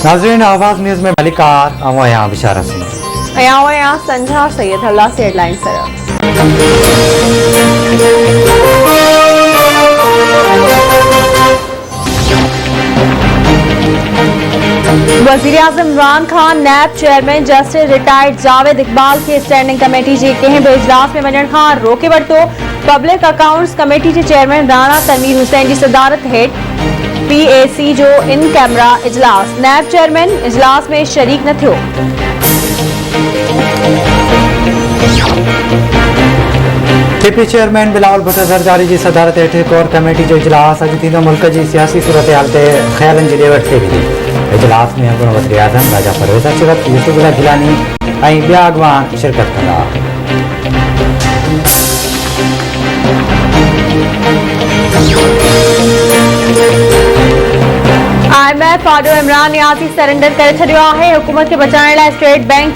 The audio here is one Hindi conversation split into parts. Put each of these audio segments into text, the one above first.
नाज़रीन आवाज़ न्यूज़ में मलिकार यहाँ बिशारा सिंह यहाँ संझा सैयद हल्ला से हेडलाइन सर वज़ीर-ए-आज़म इमरान खान नैब chairman justice retired Javed Iqbal के स्टैंडिंग कमेटी जे कंहिं बि इजलास में वञण खां रोके वरितो। पब्लिक अकाउंट्स कमेटी जे चेयरमैन राणा तनवीर हुसैन जी सदारत हेठ PAC जो इन कैमरा इजलास नैब चेयरमैन इजलास में शरीक न थियो। KP चेयरमैन बिलावल भुट्टो ज़रदारी जी सदारत हेठ कोर कमेटी जो इजलास अॼु थींदो। मुल्क जी सियासी सूरत हाल ते ख़्यालनि जी ॾेवट थिए वेंदी। इजलास में अॻूणो वज़ीर-ए-आज़म राजा परवेज़ अशरफ, यूसुफ गिलानी ऐं ॿिया अॻवान शिरकत कंदा। IMF आडो इमरान नियाज़ी सरेंडर करे छॾियो आहे। हुकूमत खे बचाइण लाइ state bank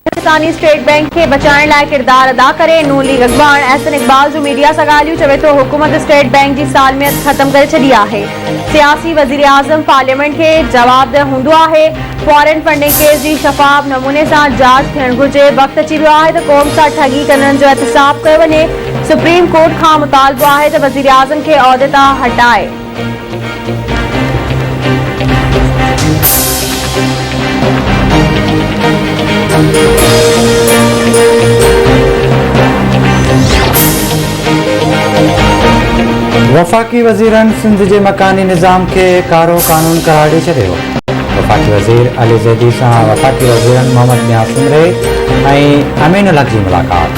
Pakistani state bank के बचाइण लाइ किरदार अदा करे। नून लीग अॻवान एहसन इकबाल जो मीडिया सां ॻाल्हियूं चवे थो हुकूमत स्टेट बैंक जी सालमियत ख़त्म करे छॾी आहे। सियासी वज़ीर-ए-आज़म पार्लियामेंट खे जवाबदेह हूंदो आहे। फॉरेन फंडिंग केस जी शफ़ाफ नमूने सां जांच थियण घुर्जे। वक़्त अची वियो आहे त क़ौम सां ठगी करण जो एहतिसाब कयो वञे। सुप्रीम कोर्ट खां मुतालबो आहे त वज़ीर-ए-आज़म खे उहिदे तां हटाए। वफ़ाक़ी वज़ीरनि सिंध जे मकानी निज़ाम के कारो कानून करार ॾेई छॾियो। वफ़ाक़ी वज़ीर अली ज़ैदी सां वफ़ाक़ी वज़ीरनि मोहम्मद मियां सिमरे ऐं अमीनुल हक़ जी मुलाक़ात।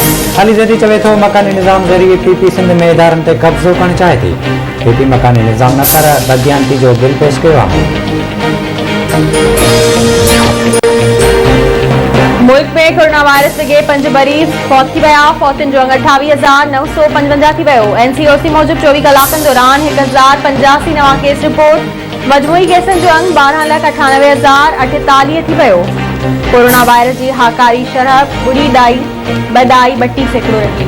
अली ज़ैदी चवे थो मकानी निज़ाम ज़रिए PP सिंध में इदारनि ते कब्ज़ो करणु चाहे थी। PP मकानी निज़ाम न कर बददियानती जो बिल पेश कयो आहे। मुल्क में कोरोना वायरस के 5 मरीज़ फौत थी विया। फौतुनि जो अंग 28,955 थी वियो। NCOC मूजिब 24 कलाकनि दौरान 1085 नवां केस रिपोर्ट। मजमूई केसनि जो अंग 12,98,048 थी वियो। कोरोना वायरस जी हाकारी शरह 0.32 सैकड़ो रही।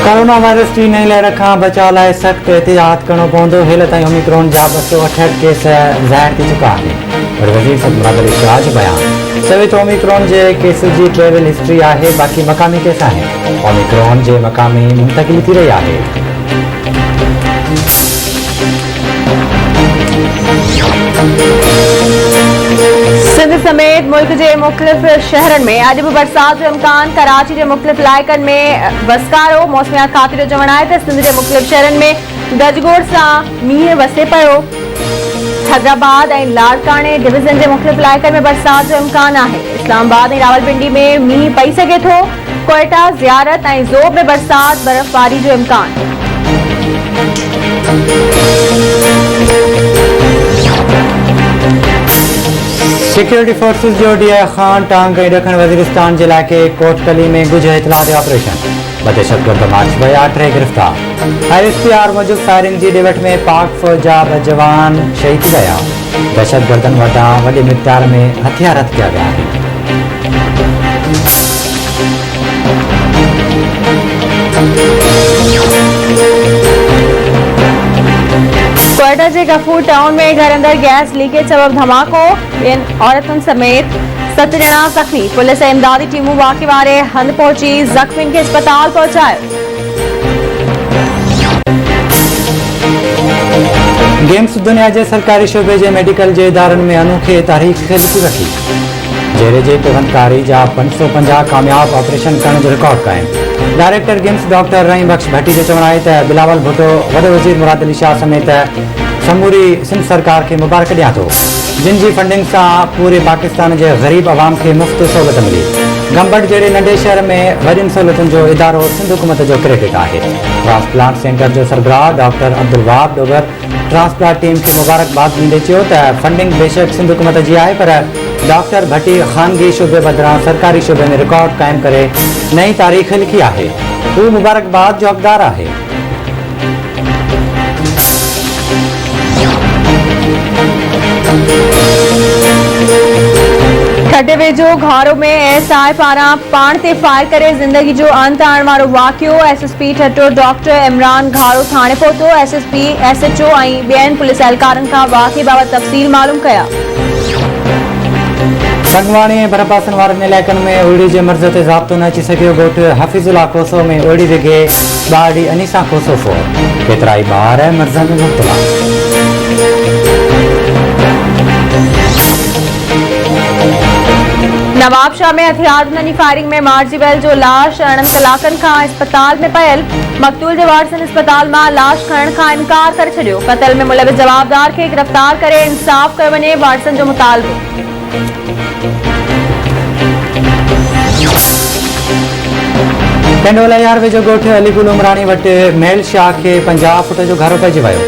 कोरोना वायरस जी नई लहर खां बचाव लाइ सख़्त एहतियात करणो पवंदो। हेल ताईं ओमिक्रॉन जा 268 केस ज़ाहिर थी चुका आहिनि। और वज़ीर सदमुराद अली शाह जो बयान चवे थो ओमिक्रॉन जे केस जी ट्रेवल हिस्ट्री आहे, बाक़ी मक़ामी केस आहिनि। ओमिक्रॉन जे मक़ामी मुंतकिली थी रही आहे। सिंध समेत मुल्क के मुख्तलिफ शहरन में अॼु बि बरसात जो इम्कान। कराची के मुख्तलिफ इलाइक़नि में वसकारो। मौसमियात खाते जो चवणु आहे त सिंध के मुख्तलिफ शहरन में गजगोड़ सां मींहुं वसे पियो। हैदराबाद ऐं लाड़काने डिवीज़न के मुख्तलिफ इलाइक़नि में बरसात जो इम्कान आहे। इस्लामाबाद ऐं रावलपिंडी में मींहुं पई सघे थो। कोयटा, ज़ियारत ऐं ज़ोब में बरसात बर्फ़बारी जो इम्कान। सिक्योरिटी फोर्सेस जो DI खान टांग ऐं ॾखण वज़ीरिस्तान जे इलाइक़े कोटकली में गुज इतलात ऑपरेशन। 2 दहशतगर्द मार्च विया, 3 गिरफ़्तार। ISPR मूजिब फायरिंग जी ॾेवट में पाक फ़ौज जा 2 जवान शहीद थी विया। दहशतगर्दनि वटां वॾी मिक़दार में हथियार हथ कया विया आहिनि। कोयटा के गफूर टाउन में घर अंदर गैस लीकेज सबब धमाको। 2 औरतुनि समेत 7 ॼणा ज़ख्मी। पुलिस ऐं इमदादी टीमूं वाक़े वारे हंधि पहुची ज़ख्मियुनि खे अस्पताल पहुचायो। गेम्स दुनिया के सरकारी शोबे के मेडिकल के इदारन में अनोखे तारीख़ लिखी रखी। जेरे जी पेवंदकारी जा 550 कामयाब ऑपरेशन करण जो रिकॉर्ड कायम। डायरेक्टर गेम्स डॉक्टर रहीम बख्श भट्टी जो चवणु आहे त बिलावल भुट्टो वॾे वज़ीर मुराद अली शाह समेत समूरी सिंध सरकार के मुबारक ॾियां थो, जिन जी फंडिंग से पूरे पाकिस्तान के गरीब आवाम के मुफ्त सहूलत मिली। गंबड़ जड़े नंढे शहर में वॾियुनि सहूलतुनि जो इदारो सिंध हुकूमत जो क्रेडिट है। ट्रांसप्लांट सेंटर जो सरबराह doctor Abdul Wahab Dogar transplant team के मुबारकबाद ॾींदे चयो त फंडिंग बेशक सिंध हुकूमत जी आहे, पर डॉक्टर भट्टी खानगी शोबे बदिरां सरकारी शोबे में रिकॉर्ड कायम करे नई तारीख़ लिखी है। हू मुबारकबाद जो हक़दार है। छठे वेझो घारो में एएसआई पारां पाण ते फायर करे ज़िंदगी जो अंत आणण वारो वाक़ियो। एसएसपी ठट्टो डॉक्टर इमरान घारो थाणे पहुतो। एसएसपी एसएचओ ऐं ॿियनि पुलिस एहलकारनि खां वाक़िए बाबति तफ़सील मालूम कया। संगवाणी ऐं भरपासन वारनि इलाइक़नि में ओड़ी जे मर्ज़ ते ज़ाब्तो न अची सघियो। ॻोठ हफ़ीज़ुल्ला कोसो में ओड़ी विघे ॿारड़ी अनीसा कोसो फोर। केतिराई ॿार मर्ज़ में मुब्तला। नवाबशाह में हथियारबंदनि जी फायरिंग में मारिजी वियल जो लाश 8 कलाकनि खां अस्पताल में पयल। मक़तूल जे वारसनि अस्पताल मां लाश खणण खां इनकार करे छॾियो। क़त्ल में मुलविस जवाबदार खे गिरफ़्तार करे इंसाफ़ कयो वञे, वारसनि जो मुतालबो। पेंडोला यार वेझो ॻोठ अलीगुल उमराणी वटि मेल शाह खे 50 फुट जो घरो पइजी वियो।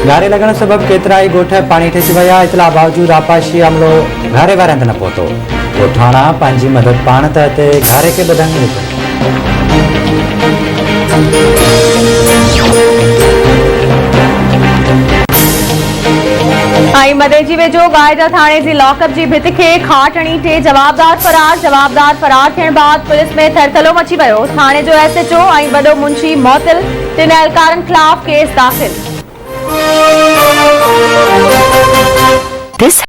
गारे लॻण सबबि केतिराई ॻोठ पाणी ठहिजी विया। इतला बावजूद आपाशी अमलो घारे वारनि ते न पहुतो। ॻोठाणा पंहिंजी मदद पाण त हिते घारे खे ॿधण विधो। ऐं मदेजी वेझो गायजा थाणे जी लॉकअप जी भिति खे खाट हणी टे जवाबदार फरार थियण बाद पुलिस में थरथलो मची वियो। थाणे जो एसएचओ ऐं वॾो मुंशी मोतिल 3 एहलकारनि ख़िलाफ़ केस दाख़िल।